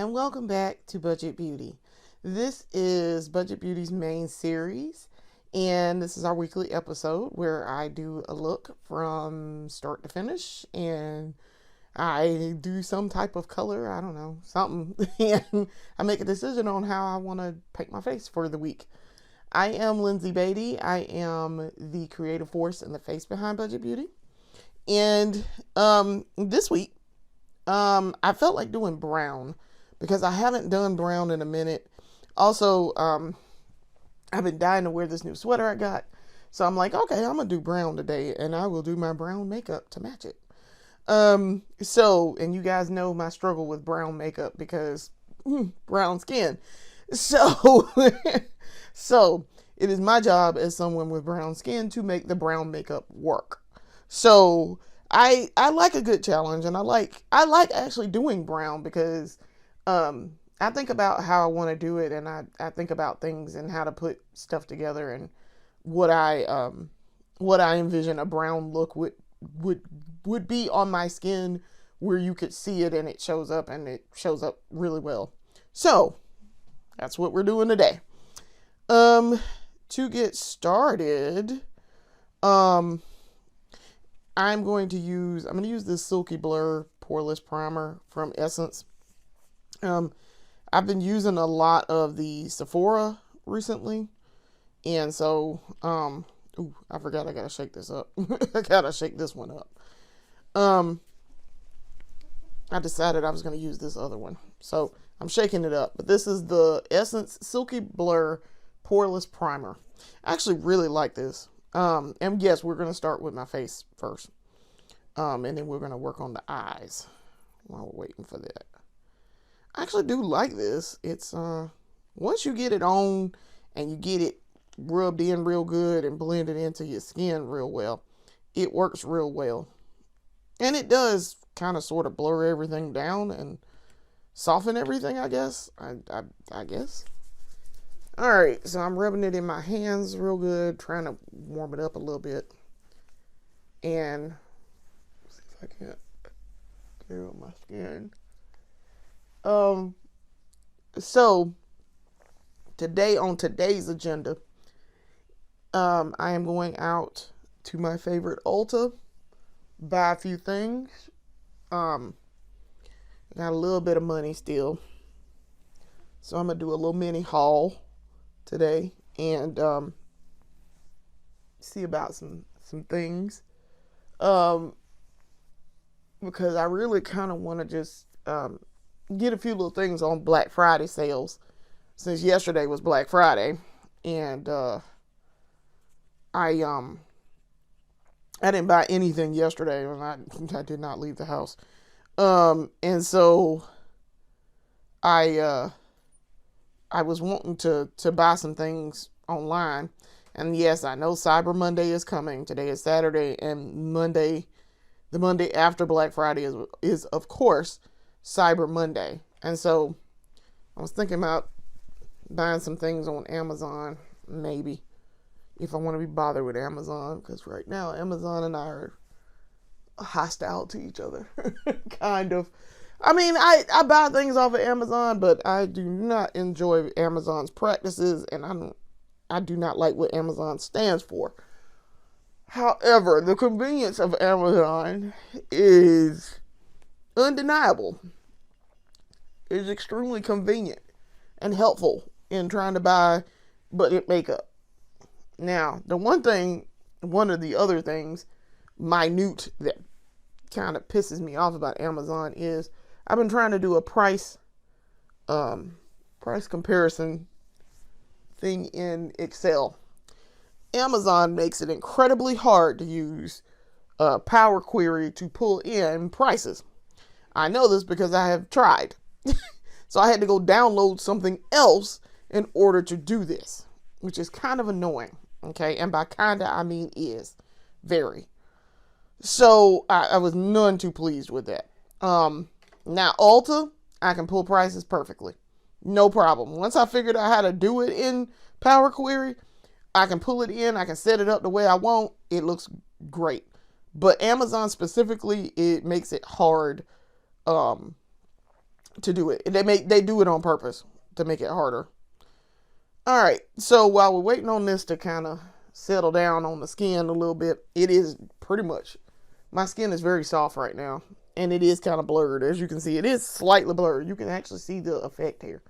and welcome back to Budget Beauty. This is Budget Beauty's main series, and this is our weekly episode where I do a look from start to finish, and I do some type of color, I don't know, something, and I make a decision on how I want to paint my face for the week. I am Lindsay Beatty. I am the creative force and the face behind Budget Beauty, and this week, I felt like doing brown because I haven't done brown in a minute. Also, I've been dying to wear this new sweater I got. So I'm like, okay, I'm going to do brown today, and I will do my brown makeup to match it. And you guys know my struggle with brown makeup because brown skin. So, so it is my job as someone with brown skin to make the brown makeup work. So I like a good challenge, and I like actually doing brown because I think about how I want to do it, and I think about things and how to put stuff together and what I envision a brown look would be on my skin where you could see it and it shows up really well. So that's what we're doing today. To get started, I'm going to use this Silky Blur Poreless Primer from Essence. I've been using a lot of the Sephora recently, and so, I forgot I gotta shake this up. I gotta shake this one up. I decided I was gonna use this other one, so I'm shaking it up. But this is the Essence Silky Blur Poreless Primer. I actually really like this. And yes, we're gonna start with my face first, and then we're gonna work on the eyes while we're waiting for that. I actually do like this. It's once you get it on and you get it rubbed in real good and blended into your skin real well, it works real well. And it does kind of sort of blur everything down and soften everything, I guess. I guess. Alright, so I'm rubbing it in my hands real good, trying to warm it up a little bit. And let's see if I can't get it on my skin. So today on today's agenda, I am going out to my favorite Ulta, buy a few things. Got a little bit of money still, so I'm gonna do a little mini haul today and see about some things. Because I really kind of want to just get a few little things on Black Friday sales, since yesterday was Black Friday, and I didn't buy anything yesterday, and I did not leave the house, and so I was wanting to buy some things online, and yes, I know Cyber Monday is coming. Today is Saturday, and Monday, the Monday after Black Friday is of course Cyber Monday. And so I was thinking about buying some things on Amazon, maybe, if I want to be bothered with Amazon, because right now Amazon and I are hostile to each other. Kind of. I mean, I buy things off of Amazon, but I do not enjoy Amazon's practices, and I do not like what Amazon stands for. However, the convenience of Amazon is undeniable. It is extremely convenient and helpful in trying to buy budget makeup. Now, one of the other things, minute, that kind of pisses me off about Amazon is I've been trying to do a price comparison thing in Excel. Amazon makes it incredibly hard to use Power Query to pull in prices. I know this because I have tried. So I had to go download something else in order to do this, which is kind of annoying. Okay, and by kinda I mean is very. So I was none too pleased with that. Now Ulta, I can pull prices perfectly, no problem. Once I figured out how to do it in Power Query, I can pull it in. I can set it up the way I want. It looks great. But Amazon specifically, it makes it hard to do it. They do it on purpose to make it harder. All right, so while we're waiting on this to kind of settle down on the skin a little bit, it is pretty much, my skin is very soft right now, and it is kind of blurred. As you can see, it is slightly blurred. You can actually see the effect here.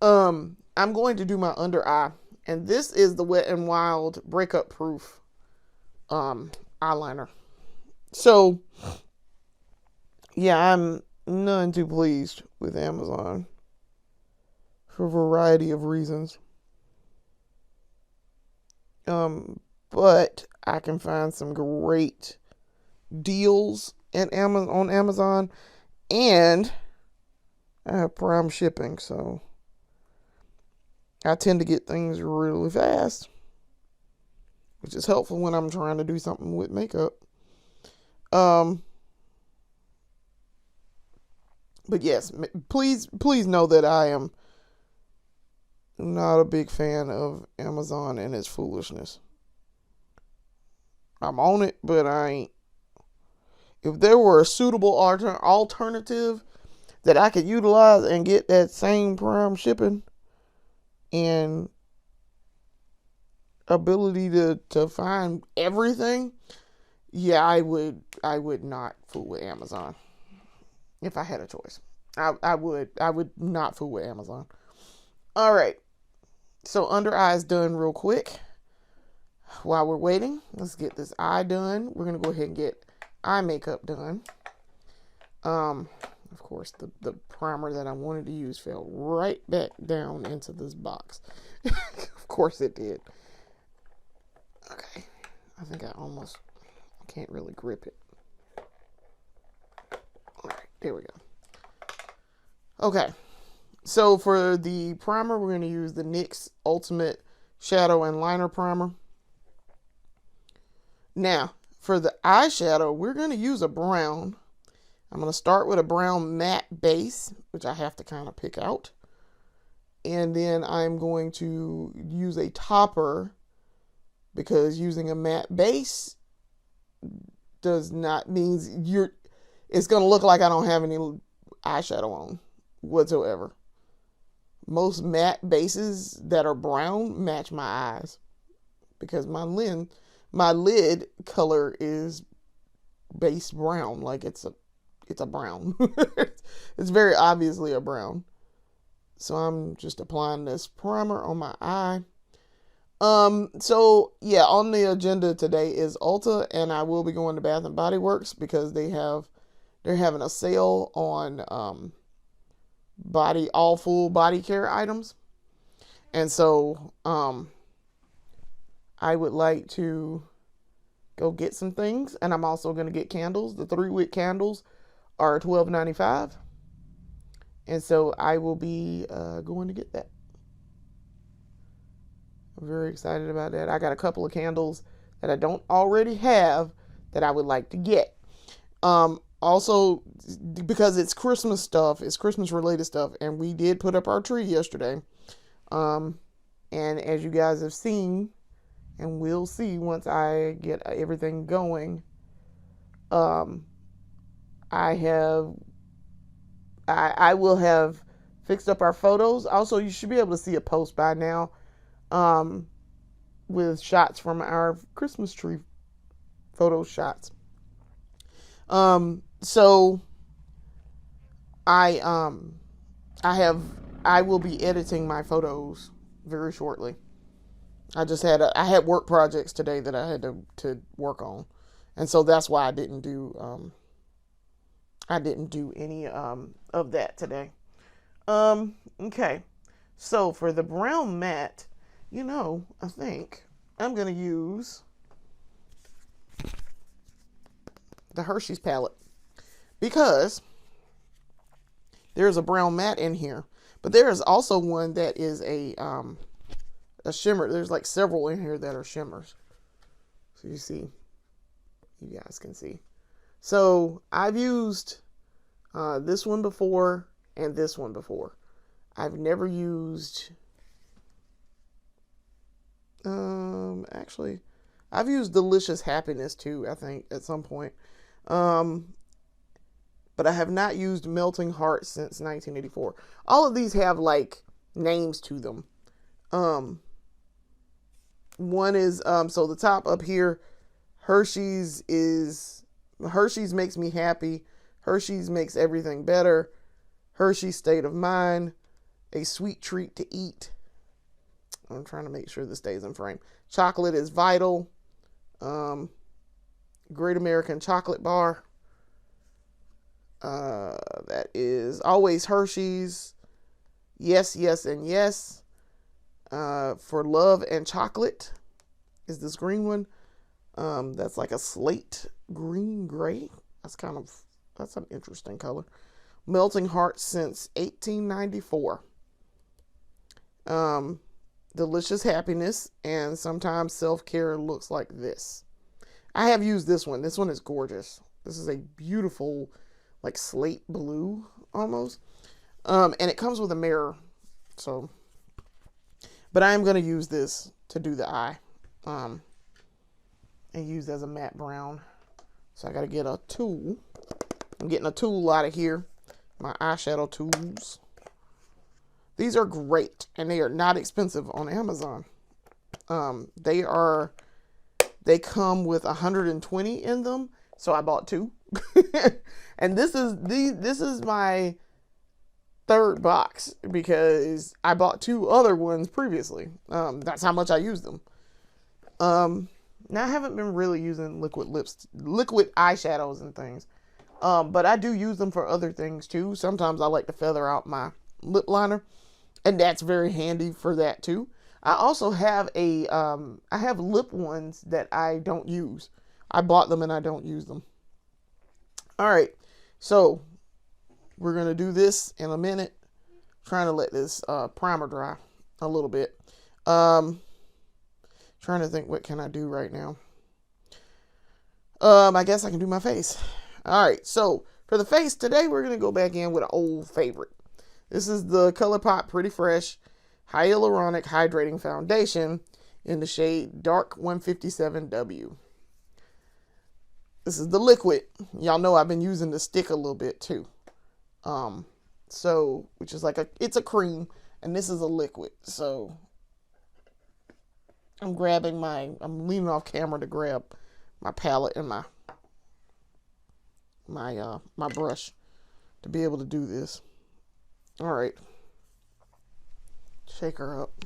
I'm going to do my under eye, and this is the Wet n Wild Breakup Proof eyeliner. So, yeah, I'm none too pleased with Amazon for a variety of reasons. But I can find some great deals at on Amazon, and I have Prime shipping, so I tend to get things really fast, which is helpful when I'm trying to do something with makeup. But yes, please know that I am not a big fan of Amazon and its foolishness. I'm on it, but I ain't. If there were a suitable alternative that I could utilize and get that same Prime shipping and ability to find everything, yeah, I would not fool with Amazon if I had a choice. I would not fool with Amazon. All right, so under eyes done real quick. While we're waiting, let's get this eye done. We're gonna go ahead and get eye makeup done. Of course, the primer that I wanted to use fell right back down into this box. Of course it did. Okay, I think I can't really grip it. All right, there we go. Okay, so for the primer, we're going to use the NYX Ultimate Shadow and Liner Primer. Now, for the eyeshadow, we're going to use a brown. I'm going to start with a brown matte base, which I have to kind of pick out. And then I'm going to use a topper, because using a matte base does not means it's going to look like I don't have any eyeshadow on whatsoever. Most matte bases that are brown match my eyes, because my lid color is base brown. Like it's a brown. It's very obviously a brown. So I'm just applying this primer on my eye. So yeah, on the agenda today is Ulta, and I will be going to Bath and Body Works because they're having a sale on all full body care items. And so I would like to go get some things, and I'm also going to get candles. The 3-wick candles are $12.95. And so I will be going to get that. I'm very excited about that. I got a couple of candles that I don't already have that I would like to get. Also, because it's Christmas stuff, it's Christmas related stuff, and we did put up our tree yesterday. And as you guys have seen, and will see once I get everything going, I will have fixed up our photos. Also, you should be able to see a post by now with shots from our Christmas tree photo shots. So I will be editing my photos very shortly. I had work projects today that I had to work on, and so that's why I didn't do any of that today. Okay, so for the brown matte, I think I'm gonna use the Hershey's palette, because there's a brown matte in here, but there is also one that is a shimmer. There's like several in here that are shimmers. So you guys can see. So I've used this one before and this one before. I've never used, actually, I've used Delicious Happiness too, I think, at some point. but I have not used Melting Heart since 1984. All of these have like names to them. One is so the top up here, Hershey's makes me happy. Hershey's makes everything better. Hershey's state of mind, a sweet treat to eat. I'm trying to make sure this stays in frame. Chocolate is vital. Great American Chocolate Bar. That is always Hershey's. Yes, yes, and yes. For love and chocolate is this green one. That's like a slate green gray. That's an interesting color. Melting Heart since 1894. Delicious Happiness, and sometimes self-care looks like this. I have used this one. This one is gorgeous. This is a beautiful, like slate blue almost. And it comes with a mirror. So, but I am going to use this to do the eye. And use as a matte brown. So I got to get a tool. I'm getting a tool out of here. My eyeshadow tools. These are great, and they are not expensive on Amazon. They come with 120 in them, so I bought 2. And this is my 3rd box because I bought 2 other ones previously. That's how much I use them. Now I haven't been really using liquid eyeshadows and things. But I do use them for other things too. Sometimes I like to feather out my lip liner, and that's very handy for that too. I also have I have lip ones that I don't use. I bought them and I don't use them. All right, so we're gonna do this in a minute. Trying to let this primer dry a little bit. Trying to think, what can I do right now? I guess I can do my face. All right, so for the face today, we're gonna go back in with an old favorite. This is the ColourPop Pretty Fresh Hyaluronic Hydrating Foundation in the shade Dark 157W. This is the liquid. Y'all know I've been using the stick a little bit too. So, which is like it's a cream, and this is a liquid. So, I'm leaning off camera to grab my palette and my brush to be able to do this. All right. Shake her up.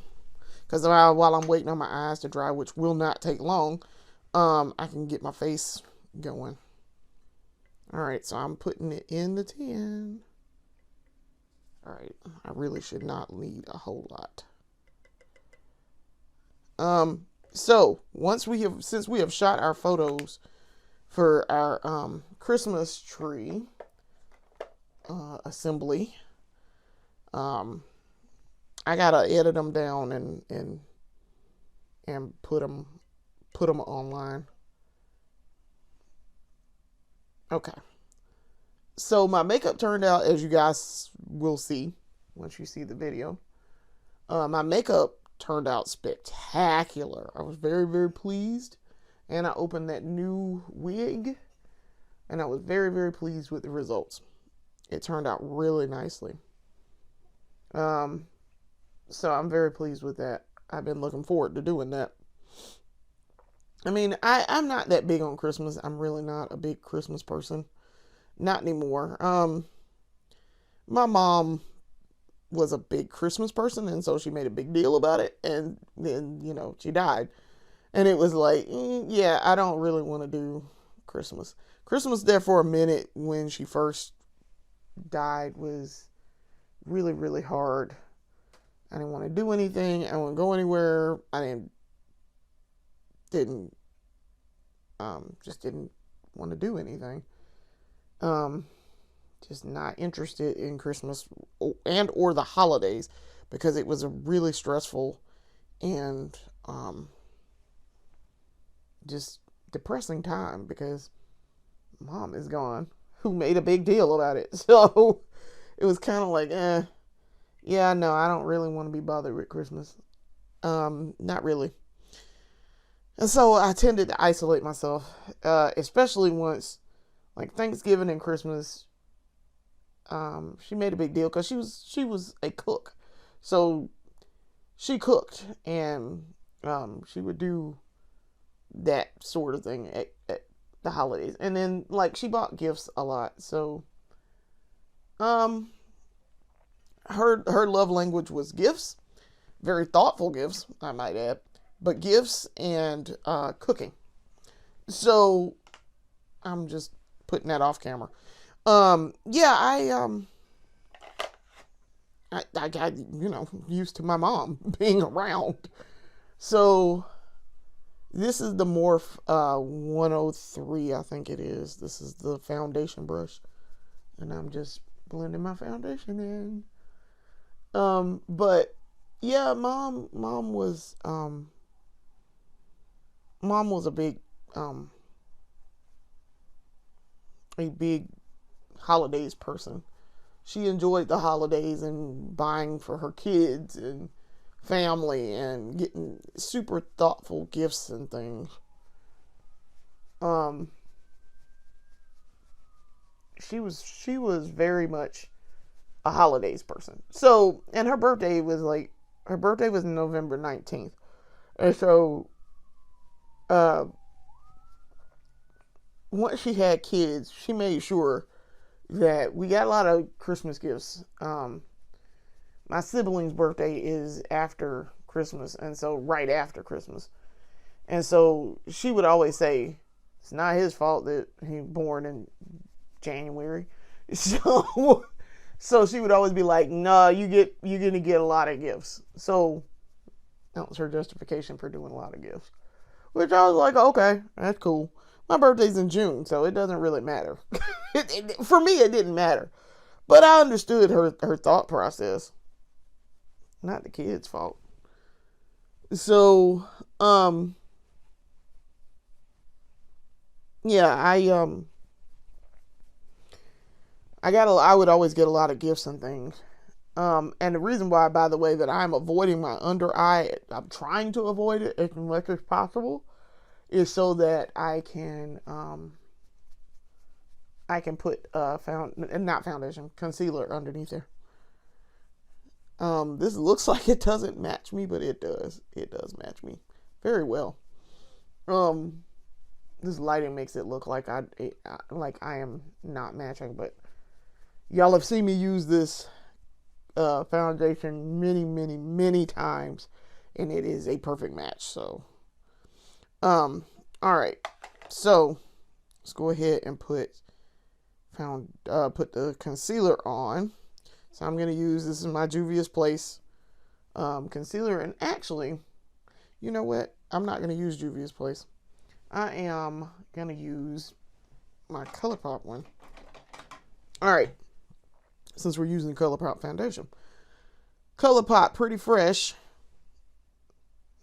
Because while I'm waiting on my eyes to dry, which will not take long, I can get my face going. All right, so I'm putting it in the tin. All right, I really should not need a whole lot. So since we have shot our photos for our Christmas tree assembly, I gotta edit them down and put them online. Okay. So my makeup turned out, as you guys will see once you see the video. My makeup turned out spectacular. I was very, very pleased. And I opened that new wig, and I was very, very pleased with the results. It turned out really nicely. So I'm very pleased with that. I've been looking forward to doing that. I mean, I'm not that big on Christmas. I'm really not a big Christmas person. Not anymore. My mom was a big Christmas person, and so she made a big deal about it, and then, she died. And it was like, yeah, I don't really want to do Christmas. Christmas there for a minute when she first died was really, really hard. I didn't want to do anything. I didn't want to go anywhere. I didn't want to do anything. Just not interested in Christmas or the holidays, because it was a really stressful and just depressing time, because Mom is gone, who made a big deal about it. So it was kind of like, yeah, no, I don't really want to be bothered with Christmas. Not really. And so I tended to isolate myself, especially once, like, Thanksgiving and Christmas, she made a big deal because she was a cook, so she cooked, and she would do that sort of thing at the holidays. And then like she bought gifts a lot, so um her love language was gifts, very thoughtful gifts, I might add, but gifts and cooking. So I'm just putting that off camera. Yeah, I got, used to my mom being around. So this is the Morph 103, I think it is. This is the foundation brush, and I'm just blending my foundation in. But yeah, mom was a big holidays person. She enjoyed the holidays and buying for her kids and family and getting super thoughtful gifts and things. Um, she was very much a holidays person. So, and her birthday was November 19th. And so uh once she had kids, she made sure that we got a lot of Christmas gifts. My sibling's birthday is after Christmas, and so right after Christmas. And so she would always say, it's not his fault that he was born in January. So so she would always be like, "Nah, you're gonna get a lot of gifts." So that was her justification for doing a lot of gifts. Which I was like, okay, that's cool. My birthday's in June, so it doesn't really matter. For me, it didn't matter. But I understood her thought process. Not the kid's fault. So, yeah, I would always get a lot of gifts and things. And the reason why, by the way, that I'm avoiding my under eye, I'm trying to avoid it as much as possible, is so that I can put not foundation, concealer underneath there. This looks like it doesn't match me, but it does. It does match me very well. Um, this lighting makes it look like I am not matching, but y'all have seen me use this foundation many, many, many times, and it is a perfect match. So, all right. So let's go ahead and put the concealer on. So I'm gonna use, this is my Juvia's Place concealer, and actually, you know what? I'm not gonna use Juvia's Place. I am gonna use my ColourPop one. All right. Since we're using ColourPop foundation, ColourPop Pretty Fresh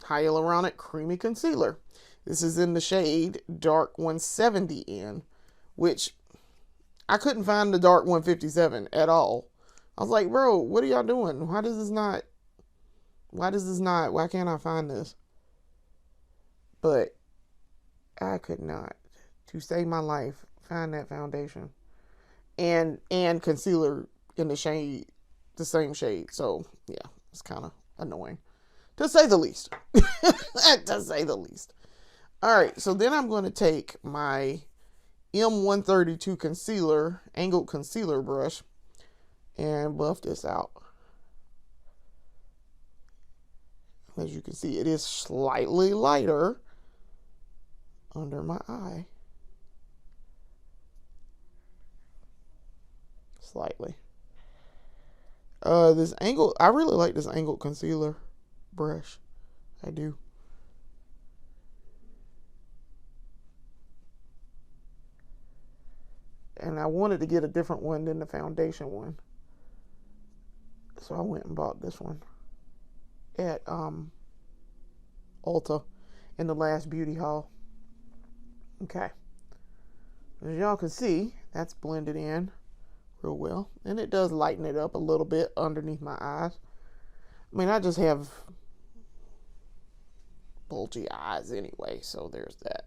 Hyaluronic Creamy Concealer. This is in the shade Dark 170N, which I couldn't find the Dark 157 at all. I was like, bro, what are y'all doing? Why can't I find this? But I could not, to save my life, find that foundation and concealer in the same shade. So yeah, it's kind of annoying, to say the least. To say the least. All right, so then I'm going to take my M132 concealer, angled concealer brush, and buff this out. As you can see, it is slightly lighter under my eye. Slightly. I really like this angled concealer brush. I do. And I wanted to get a different one than the foundation one, so I went and bought this one at Ulta in the last beauty haul. Okay, as y'all can see, that's blended in real well, and it does lighten it up a little bit underneath my eyes. I mean, I just have bulgy eyes anyway, so there's that.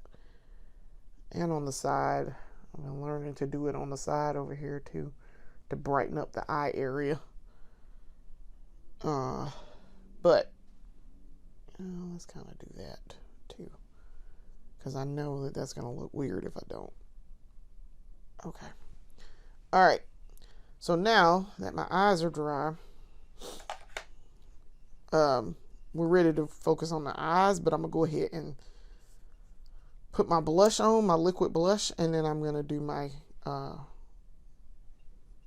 And on the side, I'm learning to do it on the side over here too, to brighten up the eye area. But let's kind of do that too, because I know that that's going to look weird if I don't. Okay. All right. So now that my eyes are dry, we're ready to focus on the eyes, but I'm going to go ahead and put my blush on, my liquid blush, and then I'm going to do my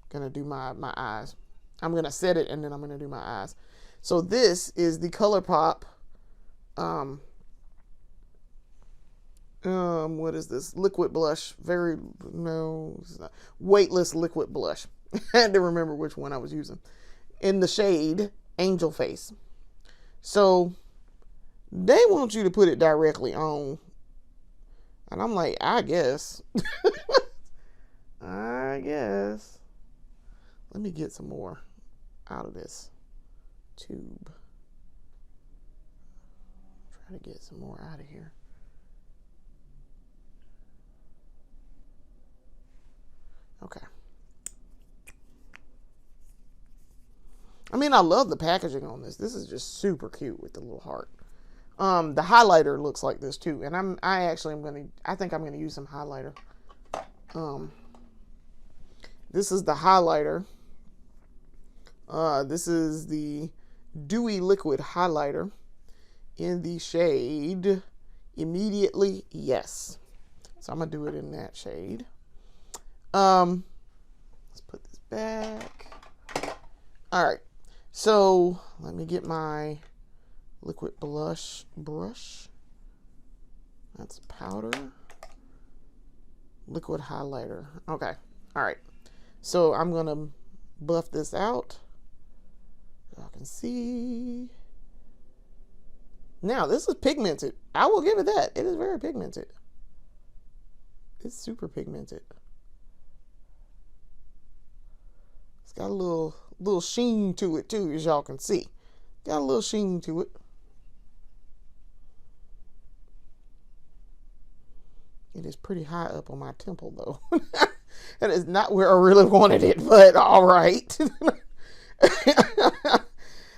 my eyes. I'm going to set it, and then I'm going to do my eyes. So this is the ColourPop what is this? Liquid blush. Weightless liquid blush. I had to remember which one I was using. In the shade Angel Face. So they want you to put it directly on. And I'm like, I guess. I guess. Let me get some more out of this tube. Try to get some more out of here. Okay. I mean, I love the packaging on this. This is just super cute with the little heart. The highlighter looks like this too, and I think I'm gonna use some highlighter. This is the highlighter. This is the Dewy Liquid Highlighter in the shade Immediately Yes. So I'm gonna do it in that shade. Let's put this back. All right. So let me get my liquid blush brush. That's powder. Liquid highlighter. Okay. All right. So I'm going to buff this out. Y'all can see. Now, this is pigmented. I will give it that. It is very pigmented. It's super pigmented. It's got a little sheen to it too, as y'all can see. Got a little sheen to it. It is pretty high up on my temple though. That is not where I really wanted it, but all right.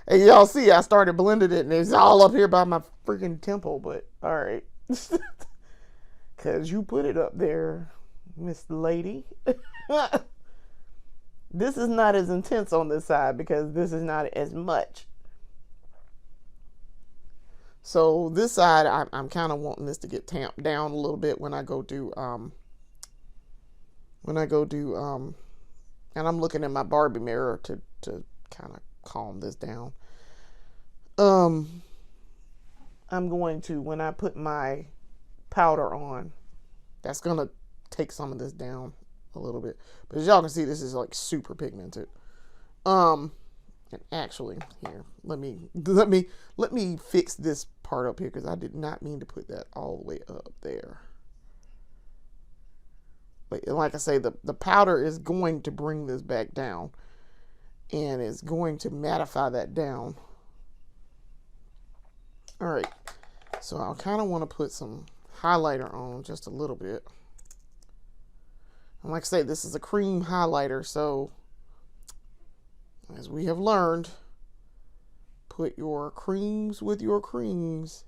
And y'all see, I started blending it and it's all up here by my freaking temple, but all right. Because you put it up there, Miss Lady. This is not as intense on this side because this is not as much. So this side, I'm kind of wanting this to get tamped down a little bit when I go do, and I'm looking in my Barbie mirror to kind of calm this down. I'm going to, when I put my powder on, that's going to take some of this down a little bit. But as y'all can see, this is like super pigmented. And actually, here, let me fix this part up here because I did not mean to put that all the way up there. But like I say, the powder is going to bring this back down and it's going to mattify that down. All right, so I kind of want to put some highlighter on just a little bit. And like I say, this is a cream highlighter, so as we have learned, put your creams with your creams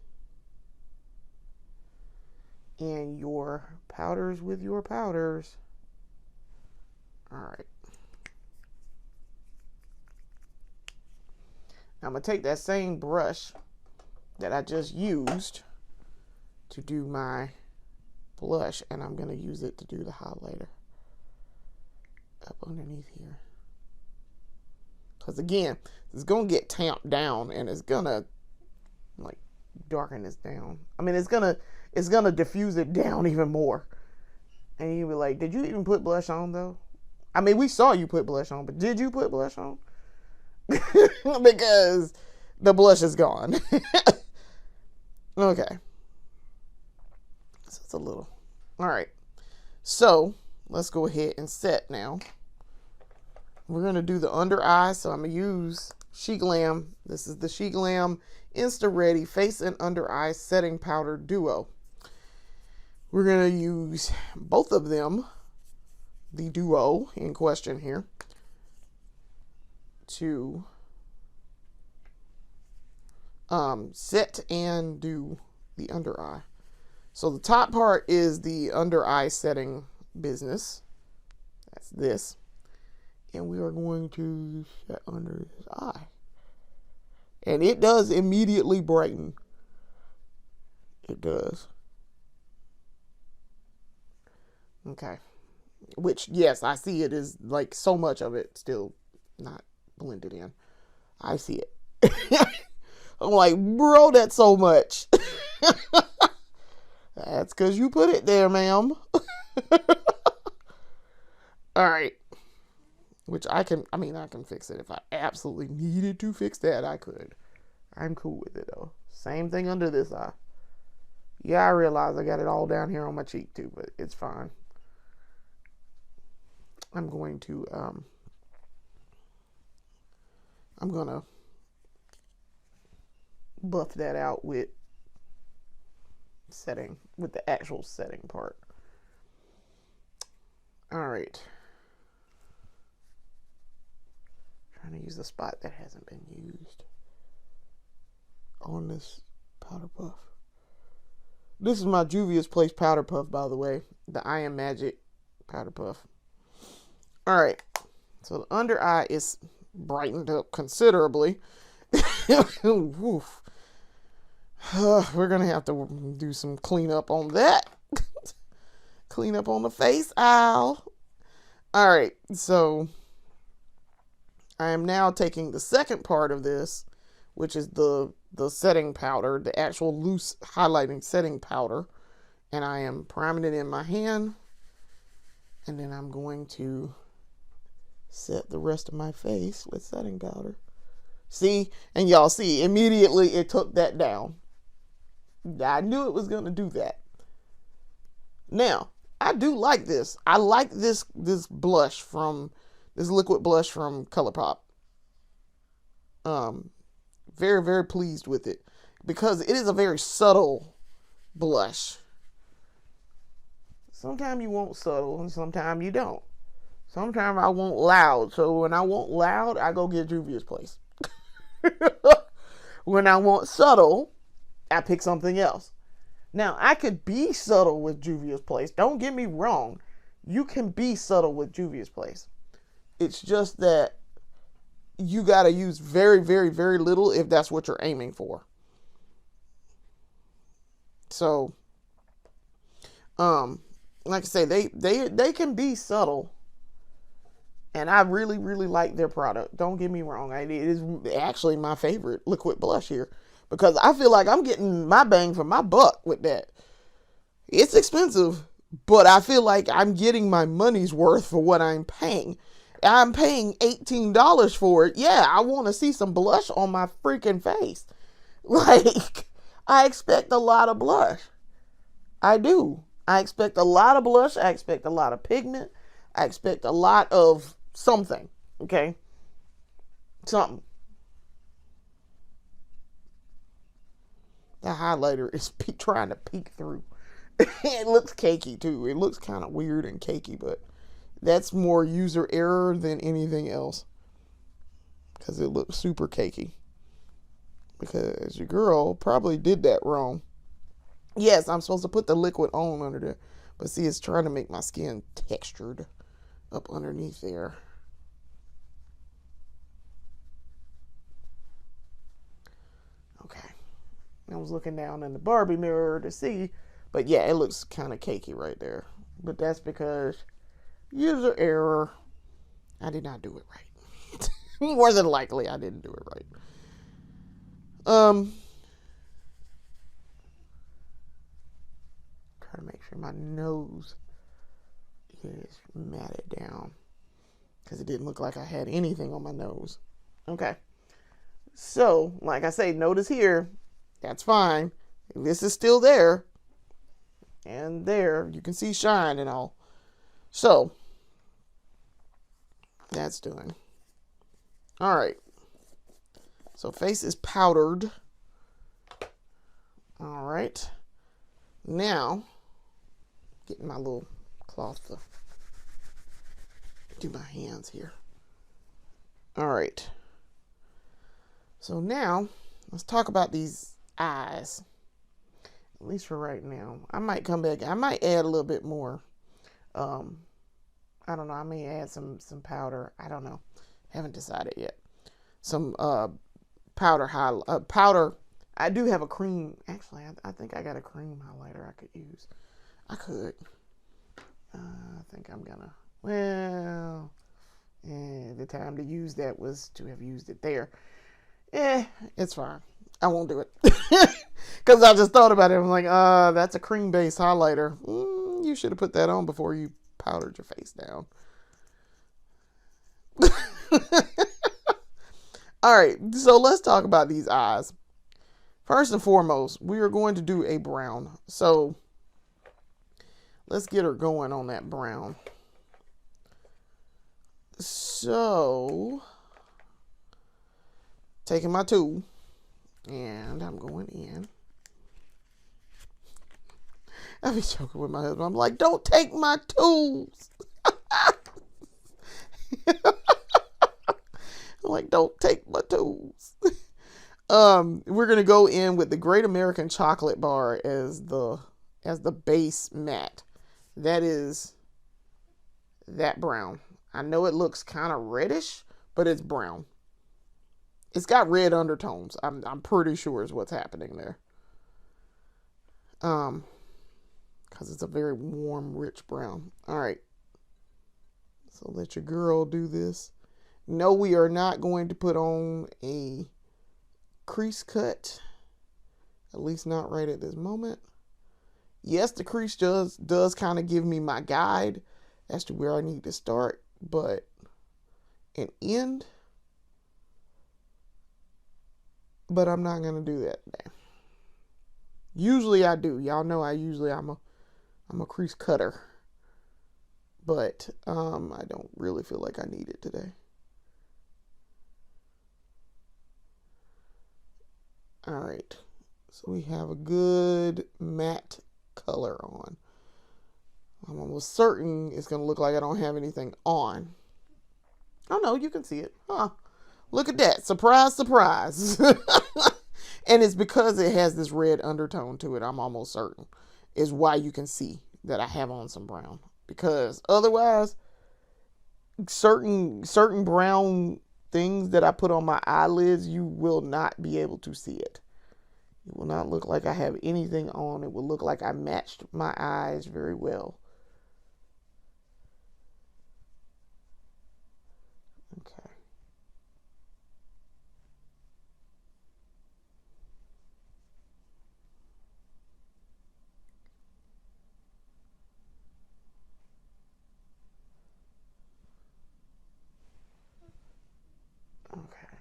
and your powders with your powders. All right. Now I'm going to take that same brush that I just used to do my blush, and I'm going to use it to do the highlighter up underneath here. Because again, it's going to get tamped down and it's going to like darken this down. I mean, it's going to diffuse it down even more. And you'll be like, did you even put blush on though? I mean, we saw you put blush on, but did you put blush on? Because the blush is gone. Okay. So it's a little. All right. So let's go ahead and set now. We're going to do the under eye. So I'm going to use She Glam. This is the She Glam Insta Ready Face and Under Eye Setting Powder Duo. We're going to use both of them, the duo in question here. to set and do the under eye. So the top part is the under eye setting business. That's this. And we are going to set under this eye. And it does immediately brighten. It does. Okay. Which, yes, I see it is like so much of it still not blended in. I see it. I'm like, bro, that's so much. That's because you put it there, ma'am. All right. Which I can fix it. If I absolutely needed to fix that, I could. I'm cool with it, though. Same thing under this eye. Yeah, I realize I got it all down here on my cheek, too, but it's fine. I'm going to buff that out with the actual setting part. All right. Trying to use a spot that hasn't been used on this powder puff. This is my Juvia's Place powder puff, by the way. The I Am Magic powder puff. All right. So the under eye is brightened up considerably. Woof. We're going to have to do some cleanup on that. Clean up on the face aisle. All right. So I am now taking the second part of this, which is the setting powder, the actual loose highlighting setting powder. And I am priming it in my hand. And then I'm going to set the rest of my face with setting powder. See? And y'all see, immediately it took that down. I knew it was going to do that. Now, I do like this. I like this blush from, this liquid blush from ColourPop. Very, very pleased with it. Because it is a very subtle blush. Sometimes you want subtle and sometimes you don't. Sometimes I want loud. So when I want loud, I go get Juvia's Place. When I want subtle, I pick something else. Now, I could be subtle with Juvia's Place. Don't get me wrong. You can be subtle with Juvia's Place. It's just that you got to use very, very, very little if that's what you're aiming for. So, like I say, they can be subtle. And I really, really like their product. Don't get me wrong. It is actually my favorite liquid blush here. Because I feel like I'm getting my bang for my buck with that. It's expensive, but I feel like I'm getting my money's worth for what I'm paying. I'm paying $18 for it. Yeah, I want to see some blush on my freaking face. Like, I expect a lot of blush. I do. I expect a lot of blush. I expect a lot of pigment. I expect a lot of something. Okay? Something. The highlighter is trying to peek through. It looks cakey too. It looks kind of weird and cakey, but that's more user error than anything else. Because it looks super cakey. Because your girl probably did that wrong. Yes, I'm supposed to put the liquid on under there. But see, it's trying to make my skin textured up underneath there. Okay. I was looking down in the Barbie mirror to see. But yeah, it looks kind of cakey right there. But that's because user error. I did not do it right. More than likely, I didn't do it right. Try to make sure my nose is matted down. Because it didn't look like I had anything on my nose. Okay. So, like I say, notice here, that's fine. This is still there. And there, you can see shine and all. So, that's done. All right. So, face is powdered. All right. Now, getting my little cloth to do my hands here. All right. So now, let's talk about these eyes. At least for right now. I might come back. I might add a little bit more. Um, I don't know. I may add some powder. I don't know. Haven't decided yet. Some powder. I do have a cream. Actually, I think I got a cream highlighter I could use. I could. I think I'm gonna. Well, the time to use that was to have used it there. It's fine. I won't do it. Because I just thought about it. I'm like, that's a cream-based highlighter. You should have put that on before you powdered your face down. All right, so let's talk about these eyes. First and foremost, we are going to do a brown. So let's get her going on that brown. So, taking my tool, and I'm going in. I be joking with my husband. I'm like, don't take my tools. I'm like, don't take my tools. We're gonna go in with the Great American Chocolate Bar as the base matte. That is that brown. I know it looks kind of reddish, but it's brown. It's got red undertones. I'm pretty sure is what's happening there. Because it's a very warm, rich brown. All right. So let your girl do this. No, we are not going to put on a crease cut. At least not right at this moment. Yes, the crease does kind of give me my guide as to where I need to start, but an end. But I'm not gonna do that today. Usually I do. Y'all know I'm a crease cutter. But I don't really feel like I need it today. All right. So we have a good matte color on. I'm almost certain it's going to look like I don't have anything on. Oh, no, you can see it. Huh. Look at that. Surprise, surprise. And it's because it has this red undertone to it, I'm almost certain, is why you can see that I have on some brown. Because otherwise, certain brown things that I put on my eyelids, you will not be able to see it. It will not look like I have anything on. It will look like I matched my eyes very well. Okay. Okay.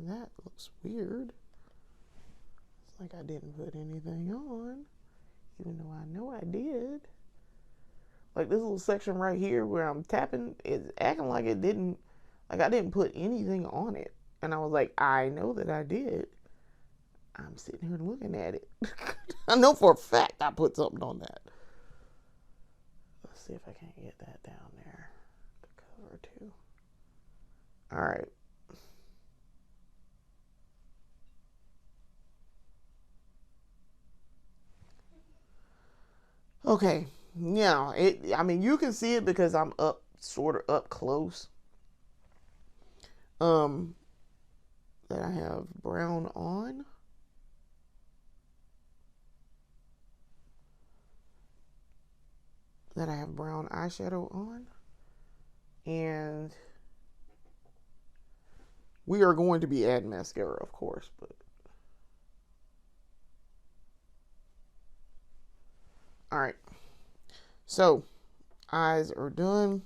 That looks weird. It's like I didn't put anything on, even though I know I did. Like this little section right here where I'm tapping is acting like it didn't, like I didn't put anything on it. And I was like, I know that I did. I'm sitting here looking at it. I know for a fact I put something on that. Let's see if I can't get that down there to cover too. All right. Okay. Now, I mean, you can see it because I'm sort of up close. That I have brown on. That I have brown eyeshadow on. And we are going to be adding mascara, of course, but all right. So, eyes are done.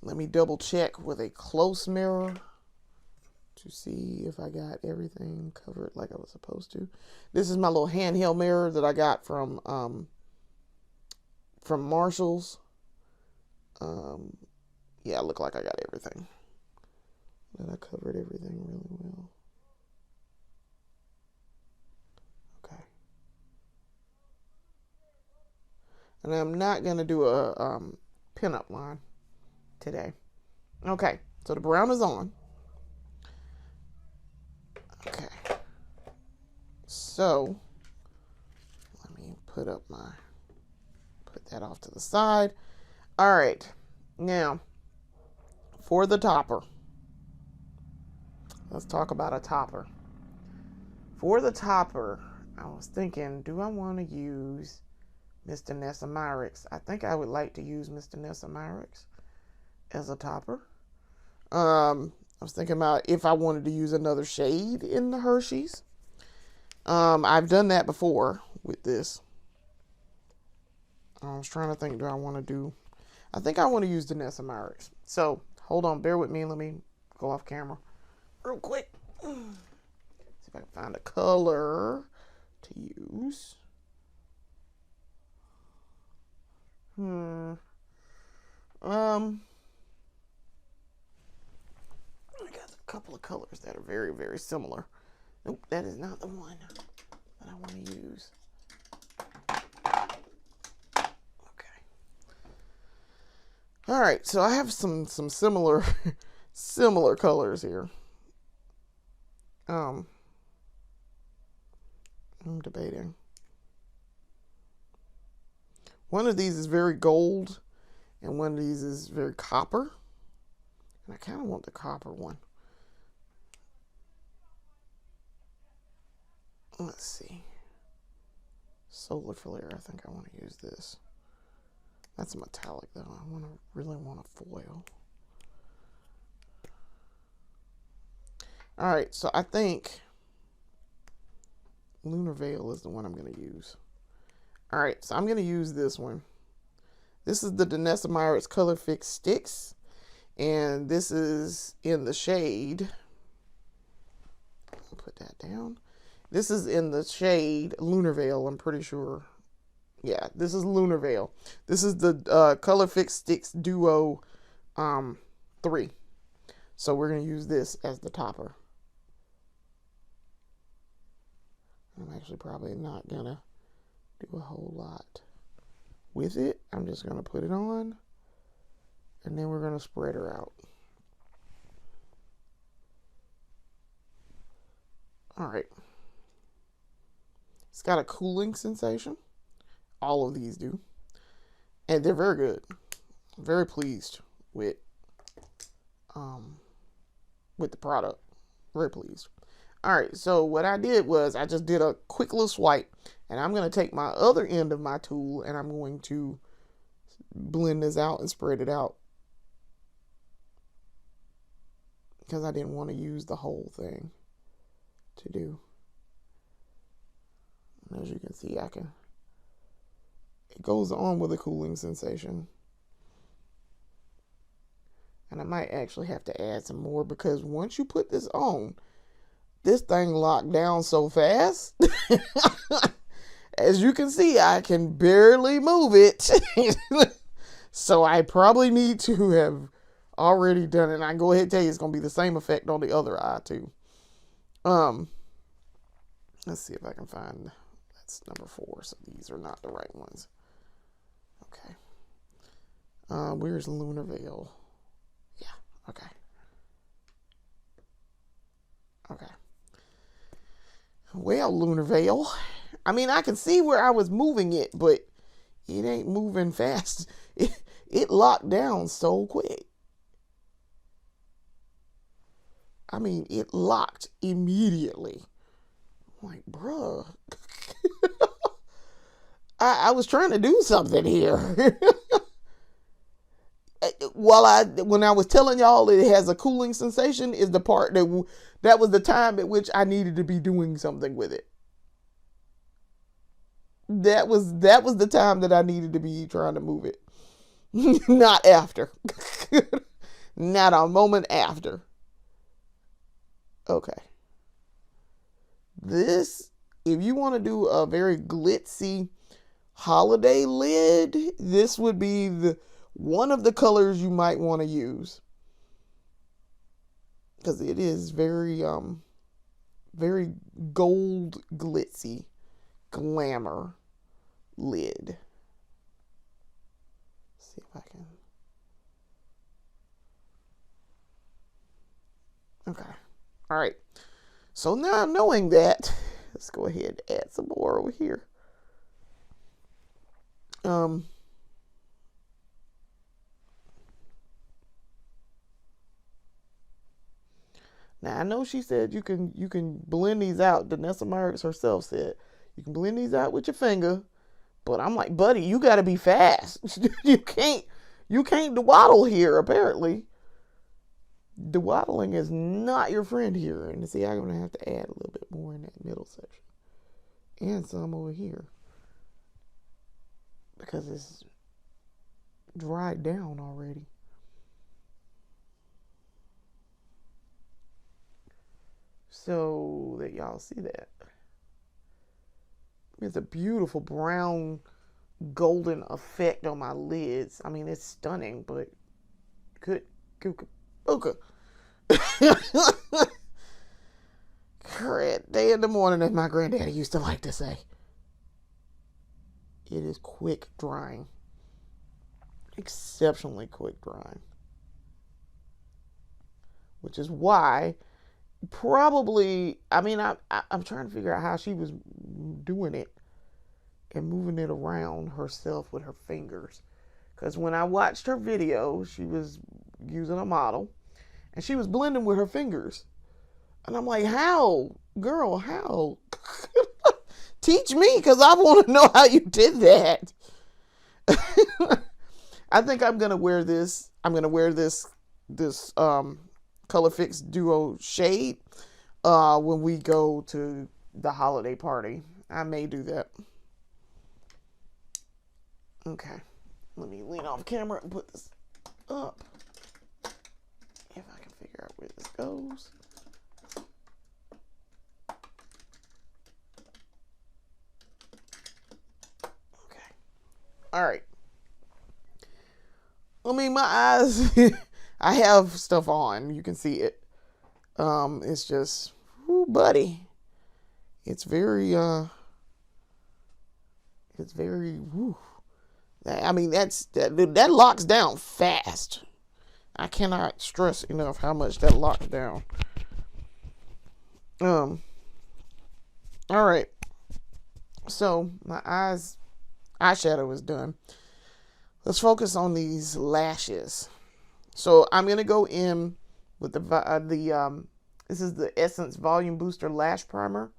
Let me double check with a close mirror to see if I got everything covered like I was supposed to. This is my little handheld mirror that I got from Marshall's. Yeah, I look like I got everything. That I covered everything really well. Okay. And I'm not gonna do a pinup line. today. Okay, so the brown is on. Okay, so let me put that off to the side. All right, now for the topper. Let's talk about a topper. For the topper, I was thinking, do I want to use Mr. Nessa Myrix? I think I would like to use Mr. Nessa Myrix as a topper. I was thinking about if I wanted to use another shade in the Hershey's. I've done that before with this. I was trying to think, I think I want to use the Nessa Myrix. So, hold on, bear with me. Let me go off camera real quick. See if I can find a color to use. I got a couple of colors that are very, very similar. Nope, that is not the one that I want to use. Okay. All right, so I have some similar similar colors here. I'm debating. One of these is very gold, and one of these is very copper. And I kind of want the copper one. Let's see. Solar Flare, I think I want to use this. That's a metallic, though. I really want a foil. All right, so I think Lunar Veil is the one I'm going to use. All right, so I'm going to use this one. This is the Nessa Myrix Color Fix Sticks, and this is in the shade. I'll put that down. This is in the shade Lunar Veil, I'm pretty sure. Yeah, this is Lunar Veil. This is the Color Fix Sticks Duo 3. So we're going to use this as the topper. I'm actually probably not going to do a whole lot with it. I'm just going to put it on, and then we're going to spread her out. All right. It's got a cooling sensation. All of these do. And they're very good. I'm very pleased with the product. Very pleased. All right, so what I did was I just did a quick little swipe, and I'm going to take my other end of my tool, and I'm going to blend this out and spread it out, because I didn't want to use the whole thing to do. And as you can see, it goes on with a cooling sensation. And I might actually have to add some more, because once you put this on, this thing locked down so fast. As you can see, I can barely move it. So I probably need to have already done it. And I can go ahead and tell you it's going to be the same effect on the other eye too. Let's see if I can find, that's number 4. So these are not the right ones. Okay. Where's Lunar Veil? Yeah. Okay. Okay. Well, Lunar Veil. I mean, I can see where I was moving it, but it ain't moving fast. It locked down so quick. I mean, it locked immediately. I'm like, bruh. I was trying to do something here. When I was telling y'all it has a cooling sensation, is the part that was the time at which I needed to be doing something with it. That was the time that I needed to be trying to move it. Not after. Not a moment after. Okay. This, if you want to do a very glitzy holiday lid, this would be one of the colors you might want to use, because it is very very gold glitzy glamour lid. Let's see if I can. Okay. All right. So now knowing that, let's go ahead and add some more over here. Now I know she said you can blend these out. Danessa Myers herself said you can blend these out with your finger, but I'm like, buddy, you got to be fast. you can't dawdle here. Apparently, dawdling is not your friend here. And see, I'm gonna have to add a little bit more in that middle section and some over here because it's dried down already. So that y'all see that. It's a beautiful brown golden effect on my lids. I mean, it's stunning, but good Ooka. Great day in the morning, as my granddaddy used to like to say. It is quick drying. Exceptionally quick drying. Which is why probably, I mean, I'm trying to figure out how she was doing it and moving it around herself with her fingers. Because when I watched her video, she was using a model and she was blending with her fingers. And I'm like, how? Girl, how? Teach me, because I want to know how you did that. I think I'm going to wear this. I'm going to wear this Color Fix Duo shade when we go to the holiday party. I may do that. Okay. Let me lean off camera and put this up. If I can figure out where this goes. Okay. All right. I mean, my eyes, I have stuff on. You can see it. It's just, whoo, buddy. It's very, whoo. I mean, that locks down fast. I cannot stress enough how much that locks down. All right. So my eyeshadow is done. Let's focus on these lashes. So I'm gonna go in with this is the Essence Volume Booster Lash Primer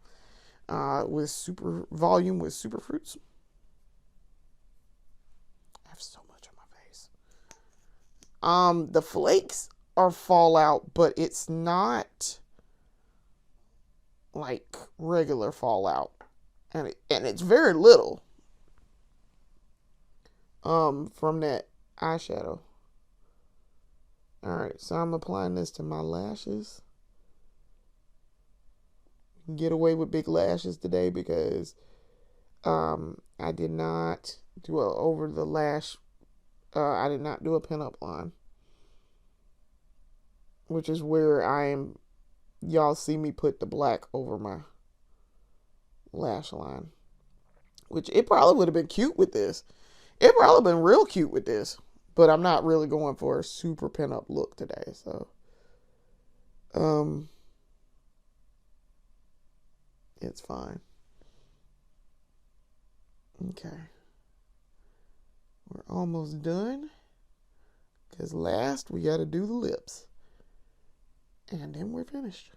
with Super Volume with Super Fruits. I have so much on my face. The flakes are fallout, but it's not like regular fallout, and it's very little from that eyeshadow. All right, so I'm applying this to my lashes. Get away with big lashes today because I did not do a over the lash. I did not do a pinup line, which is where I am. Y'all see me put the black over my lash line, which it probably would have been cute with this. It probably been real cute with this, but I'm not really going for a super pinup look today. So, it's fine. Okay. We're almost done. Because last we got to do the lips. And then we're finished.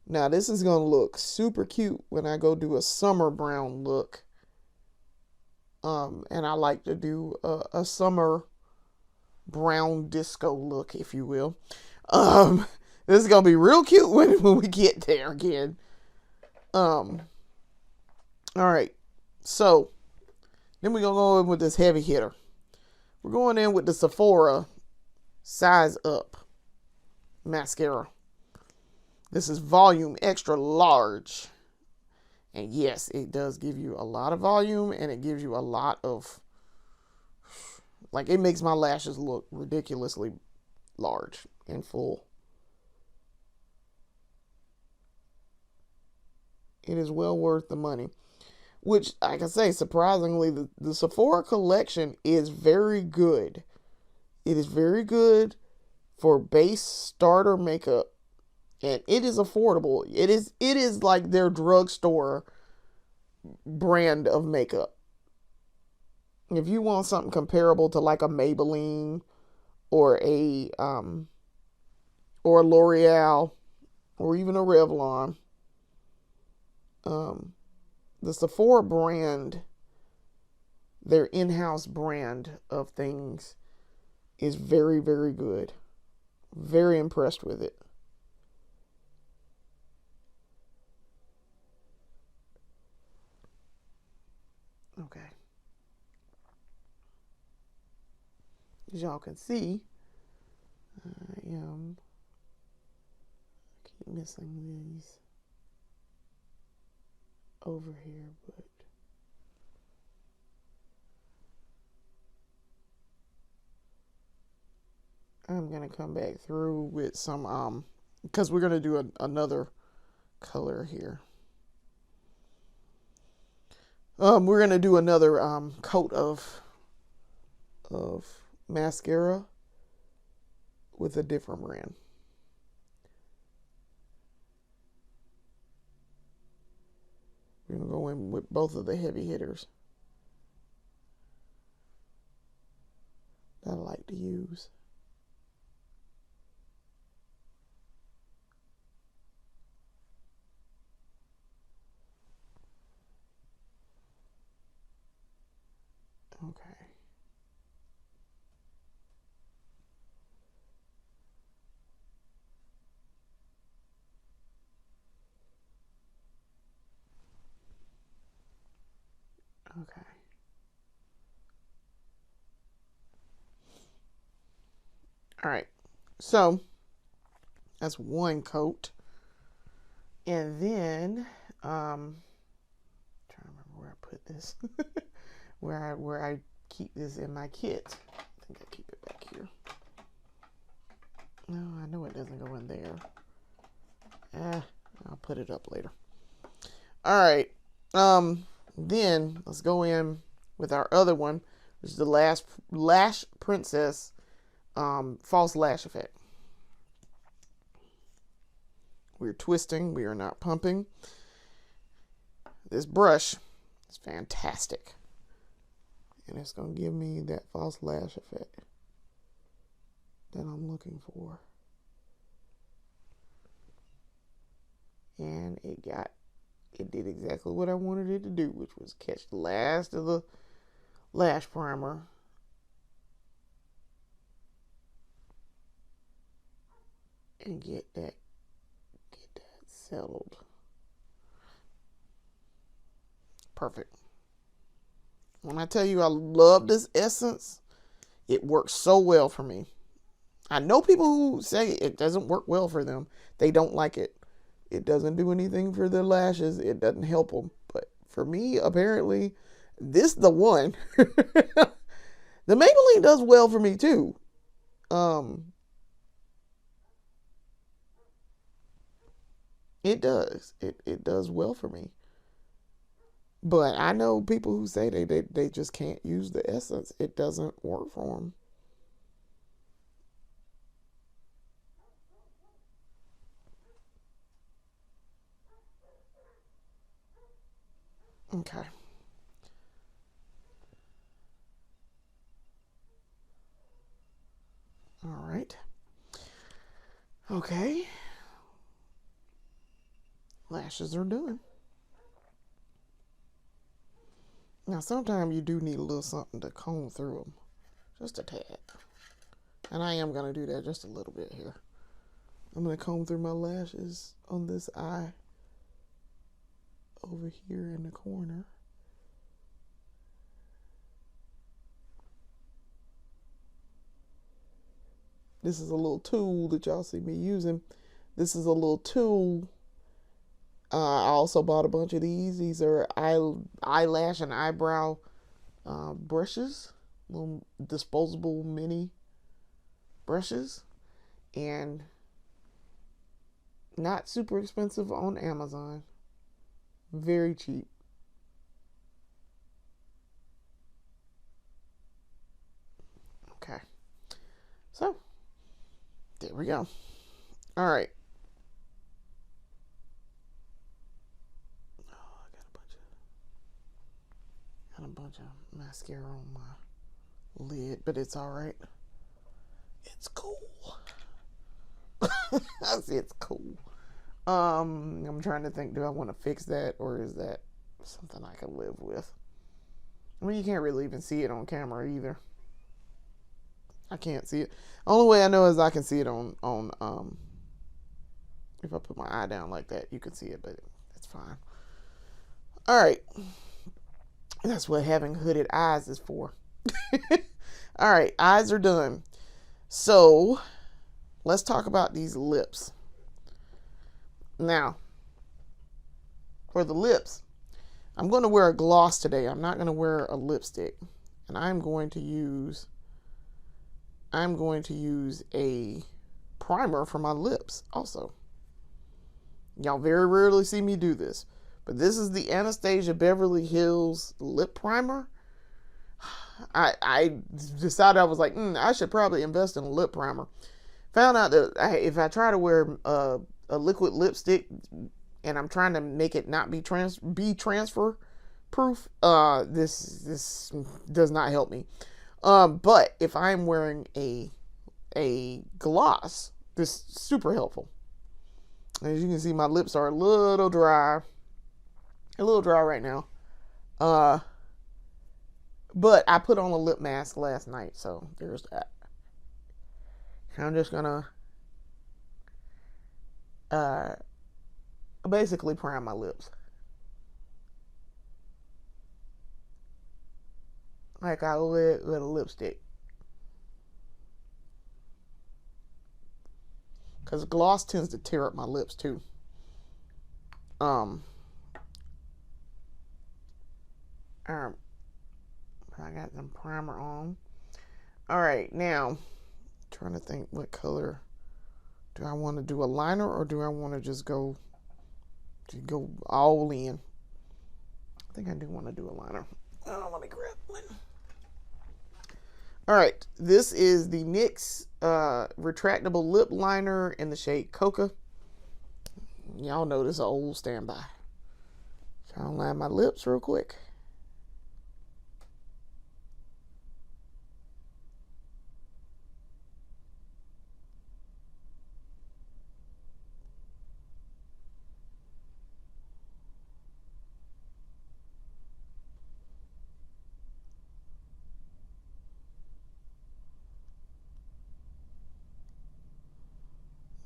Now this is going to look super cute when I go do a summer brown look. And I like to do a summer brown disco look, if you will. This is going to be real cute when we get there again. All right. So then we're going to go in with this heavy hitter. We're going in with the Sephora Size Up mascara. This is volume extra large. And yes, it does give you a lot of volume, and it gives you a lot of, like, it makes my lashes look ridiculously large and full. It is well worth the money. Which, like I say, surprisingly, the Sephora collection is very good. It is very good for base starter makeup, and it is affordable. It is like their drugstore brand of makeup. If you want something comparable to like a Maybelline or a L'Oreal or even a Revlon, um, the Sephora brand, their in-house brand of things, is very, very good. Very impressed with it. Okay. As y'all can see, I keep missing these over here, but I'm gonna come back through with some because we're gonna do another color here. We're gonna do another coat of mascara with a different brand. We're gonna go in with both of the heavy hitters that I like to use. Okay. Okay. All right. So that's one coat. And then trying to remember where I put this. where I keep this in my kit. I think I keep it back here. No, I know it doesn't go in there. I'll put it up later. All right. Then let's go in with our other one, which is the last Lash Princess false lash effect. We're twisting, we are not pumping. This brush is fantastic, and it's going to give me that false lash effect that I'm looking for. And it did exactly what I wanted it to do, which was catch the last of the lash primer and get that settled. Perfect. When I tell you I love this essence, it works so well for me. I know people who say it doesn't work well for them. They don't like it. It doesn't do anything for their lashes. It doesn't help them. But for me, apparently, this is the one. The Maybelline does well for me too. It does. It does well for me. But I know people who say they just can't use the essence. It doesn't work for them. Okay. All right. Okay. Lashes are done. Now, sometimes you do need a little something to comb through them. Just a tad. And I am going to do that just a little bit here. I'm going to comb through my lashes on this eye over here in the corner. This is a little tool that y'all see me using. This is a little tool. I also bought a bunch of these. These are eyelash and eyebrow brushes, little disposable mini brushes, and not super expensive on Amazon. Very cheap. Okay. we go. All right. Oh, I got a bunch of mascara on my lid, but it's all right. It's cool. I see it's cool. I'm trying to think, do I want to fix that, or is that something I can live with? I mean, you can't really even see it on camera either. I can't see it. Only way I know is I can see it on if I put my eye down like that, you can see it, but it's fine. All right. That's what having hooded eyes is for. All right, eyes are done. So, let's talk about these lips. Now, for the lips, I'm going to wear a gloss today. I'm not going to wear a lipstick. And I'm going to use a primer for my lips also. Y'all very rarely see me do this, but this is the Anastasia Beverly Hills lip primer. I decided, I was like, I should probably invest in a lip primer. Found out that if I try to wear a liquid lipstick and I'm trying to make it not be transfer proof, this does not help me. But if I'm wearing a gloss, this is super helpful. As you can see, my lips are a little dry right now. But I put on a lip mask last night, so there's that. I'm just gonna basically prime my lips like I would with a lipstick, because gloss tends to tear up my lips too. I got some primer on. All right, now trying to think, what color do I want to do? A liner, or do I want to just go all in? I think I do want to do a liner. Oh, let me grab one. All right, this is the NYX retractable lip liner in the shade Coca. Y'all know this is an old standby. Trying to line my lips real quick.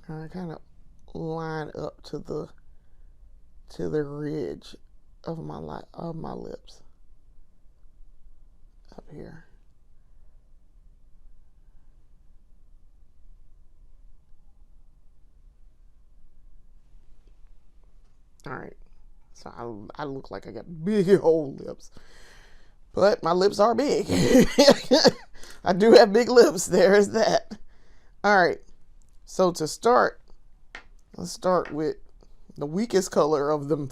I kind of line up to the ridge of my lips up here. All right, so I look like I got big old lips, but my lips are big. I do have big lips. There is that. All right. So to start, let's start with the weakest color of them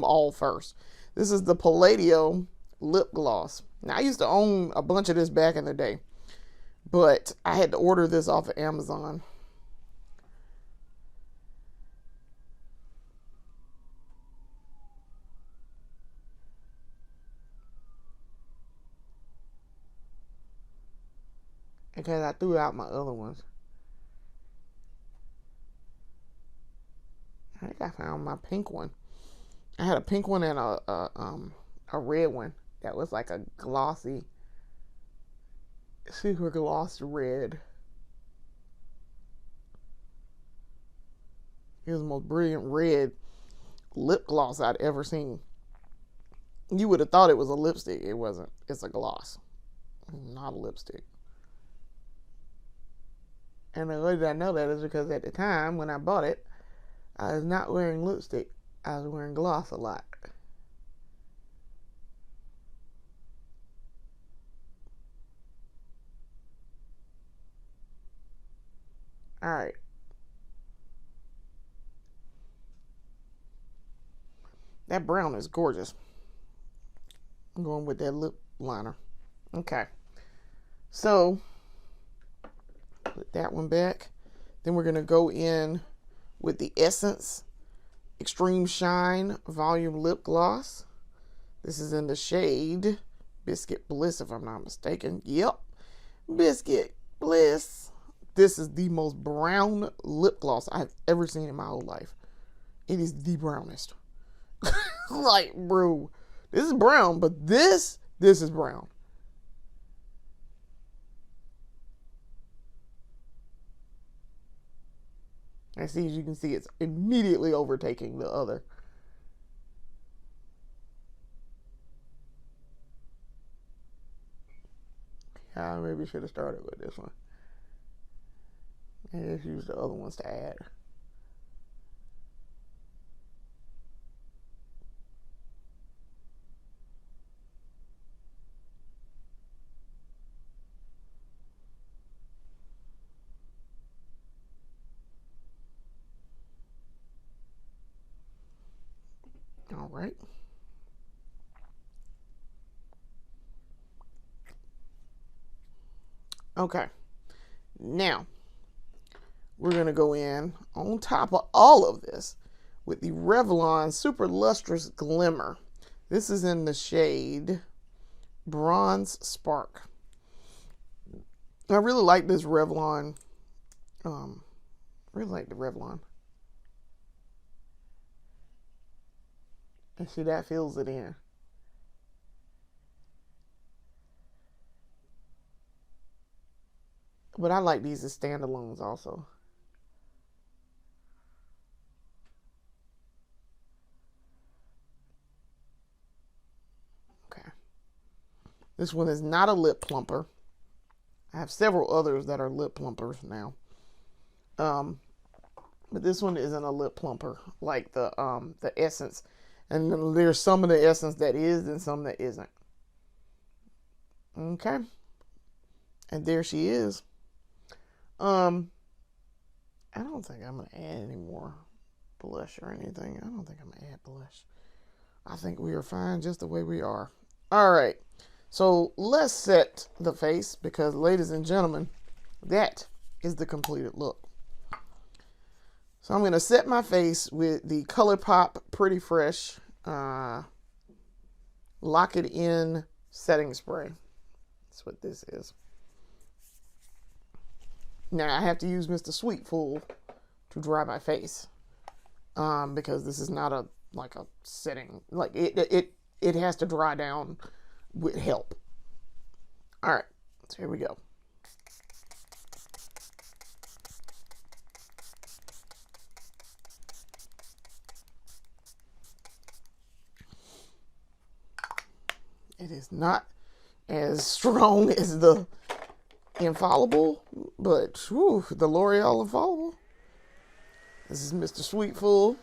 all first. This is the Palladio lip gloss. Now, I used to own a bunch of this back in the day, but I had to order this off of Amazon. Because I threw out my other ones. I think I found my pink one. I had a pink one and a red one that was like a glossy, super gloss red. It was the most brilliant red lip gloss I'd ever seen. You would have thought it was a lipstick. It wasn't. It's a gloss, not a lipstick. And the way that I know that is because at the time when I bought it, I was not wearing lipstick. I was wearing gloss a lot. All right. That brown is gorgeous. I'm going with that lip liner. Okay. So, put that one back. Then we're going to go in with the Essence Extreme Shine Volume Lip Gloss. This is in the shade Biscuit Bliss, if I'm not mistaken. Yep, Biscuit Bliss. This is the most brown lip gloss I've ever seen in my whole life. It is the brownest. Like, bro, this is brown, but this is brown. And see, as you can see, it's immediately overtaking the other. I maybe should have started with this one. And just use the other ones to add. All right. Okay. Now, we're going to go in on top of all of this with the Revlon Super Lustrous Glimmer. This is in the shade Bronze Spark. I really like this Revlon. Really like the Revlon. And see, that fills it in. But I like these as standalones also. Okay. This one is not a lip plumper. I have several others that are lip plumpers now. But this one isn't a lip plumper like the Essence. And there's some of the Essence that is and some that isn't. Okay. And there she is. I don't think I'm going to add any more blush or anything. I don't think I'm going to add blush. I think we are fine just the way we are. All right. So let's set the face because, ladies and gentlemen, that is the completed look. So I'm going to set my face with the ColourPop Pretty Fresh Lock It In Setting Spray. That's what this is. Now I have to use Mr. Sweetful to dry my face because this is not a setting. Like it has to dry down with help. All right, so here we go. It is not as strong as the Infallible, but whew, the L'Oreal Infallible. This is Mr. Sweetful.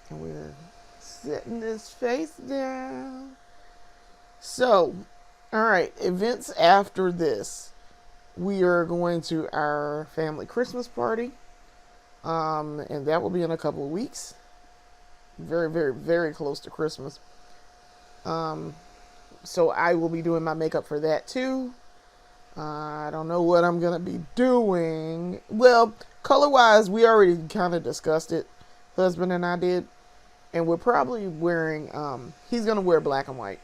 And we're setting this face down. So, all right, events after this. We are going to our family Christmas party. And that will be in a couple of weeks. Very, very, very close to Christmas. So I will be doing my makeup for that too. I don't know what I'm going to be doing. Well, color-wise, we already kind of discussed it. Husband and I did. And we're probably wearing, he's going to wear black and white.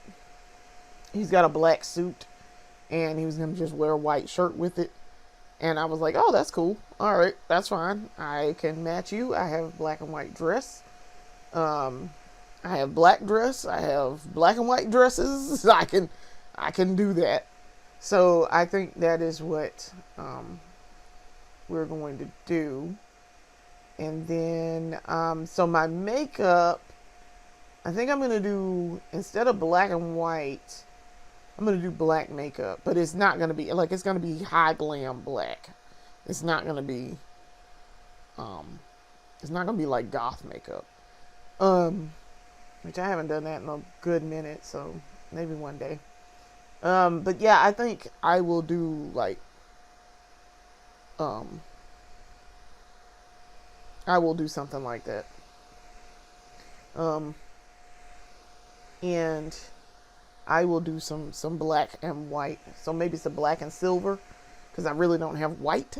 He's got a black suit. And he was going to just wear a white shirt with it. And I was like, oh, that's cool. All right, that's fine. I can match you. I have black and white dress. I have black dress. I have black and white dresses. I can do that. So I think that is what we're going to do. And then, so my makeup, I think I'm going to do, instead of black and white, I'm going to do black makeup. But it's not going to be, like, it's going to be high glam black. It's not going to be, like goth makeup. Which I haven't done that in a good minute, so maybe one day. But yeah, I think I will do like, I will do something like that. And I will do some black and white. So maybe some black and silver, because I really don't have white.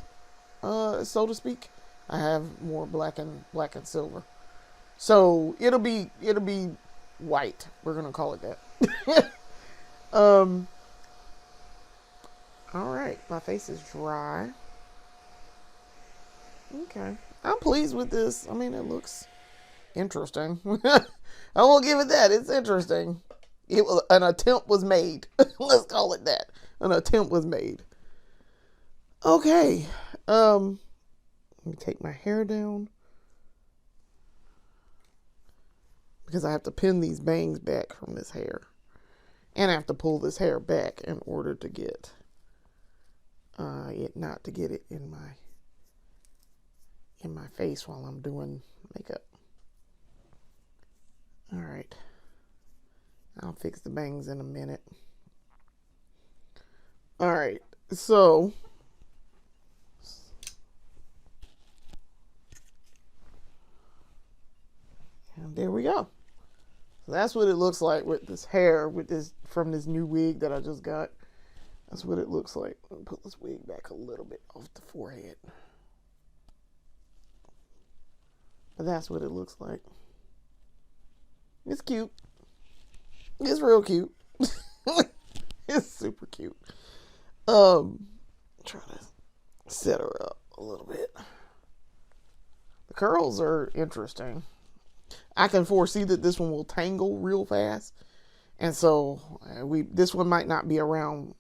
so to speak. I have more black and silver. So it'll be white. We're gonna call it that. um. All right, my face is dry. Okay, I'm pleased with this. I mean, it looks interesting. I won't give it that. It's interesting. An attempt was made. Let's call it that. An attempt was made. Okay. Let me take my hair down because I have to pin these bangs back from this hair, and I have to pull this hair back in order to get it not to get it in my face while I'm doing makeup. All right. I'll fix the bangs in a minute. All right. So and there we go. So that's what it looks like with this hair, with this from this new wig that I just got. That's what it looks like. Let me put this wig back a little bit off the forehead. But that's what it looks like. It's cute. It's real cute. It's super cute. Try to set her up a little bit. The curls are interesting. I can foresee that this one will tangle real fast. And so this one might not be around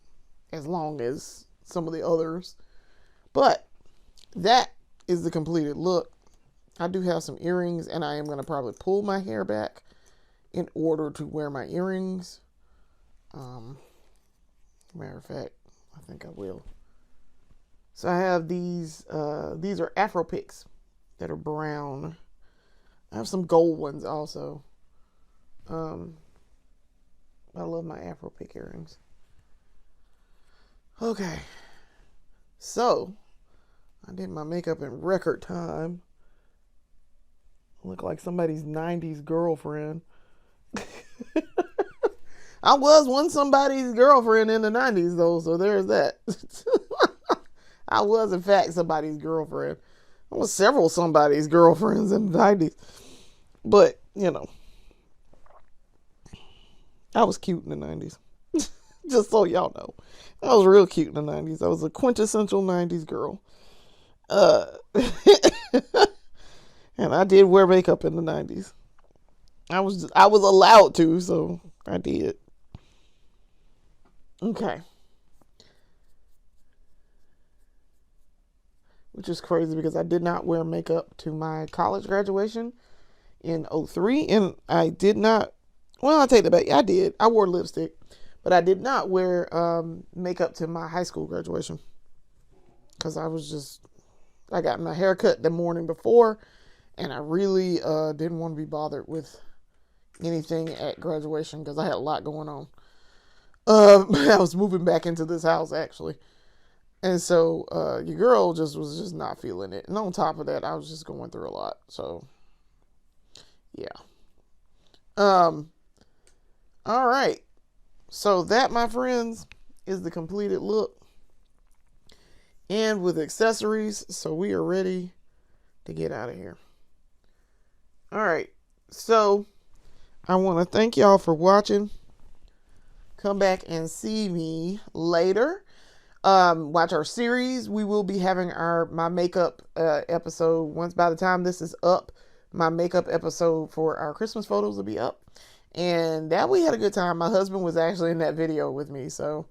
as long as some of the others. But that is the completed look. I do have some earrings, and I am going to probably pull my hair back in order to wear my earrings. Matter of fact, I think I will. So I have these are Afro picks that are brown. I have some gold ones also. I love my Afro pick earrings. Okay. So, I did my makeup in record time. Look like somebody's 90s girlfriend. I was somebody's girlfriend in the 90s, though, so there's that. I was, in fact, somebody's girlfriend. I was several somebody's girlfriends in the 90s. But, you know, I was cute in the 90s. Just so y'all know. I was real cute in the 90s. I was a quintessential 90s girl. And I did wear makeup in the 90s. I was allowed to, so I did. Okay. Which is crazy because I did not wear makeup to my college graduation in 2003. And I did not, well, I'll take that back. I did. I wore lipstick. But I did not wear makeup to my high school graduation. Because I got my hair cut the morning before. And I really didn't want to be bothered with anything at graduation because I had a lot going on. I was moving back into this house, actually. And so your girl was just not feeling it. And on top of that, I was just going through a lot. So, yeah. All right. So that, my friends, is the completed look. And with accessories, so we are ready to get out of here. All right. So I want to thank y'all for watching. Come back and see me later. Watch our series. We will be having my makeup episode. Once by the time this is up, my makeup episode for our Christmas photos will be up. And that we had a good time. My husband was actually in that video with me, so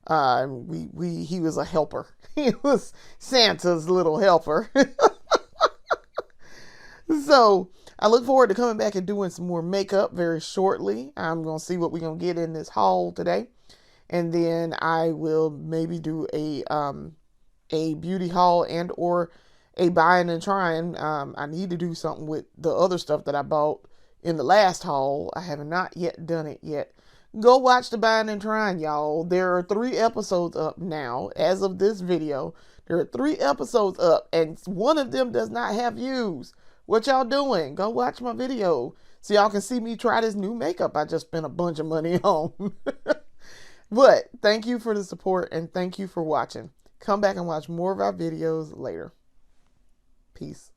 he was a helper. He was Santa's little helper. So I look forward to coming back and doing some more makeup very shortly. I'm going to see what we're going to get in this haul today. And then I will maybe do a beauty haul and or a buying and trying. I need to do something with the other stuff that I bought in the last haul. I have not yet done it yet. Go watch the buying and trying, y'all. There are 3 episodes up now. As of this video, there are 3 episodes up, and one of them does not have views. What y'all doing? Go watch my video so y'all can see me try this new makeup I just spent a bunch of money on. But thank you for the support and thank you for watching. Come back and watch more of our videos later. Peace.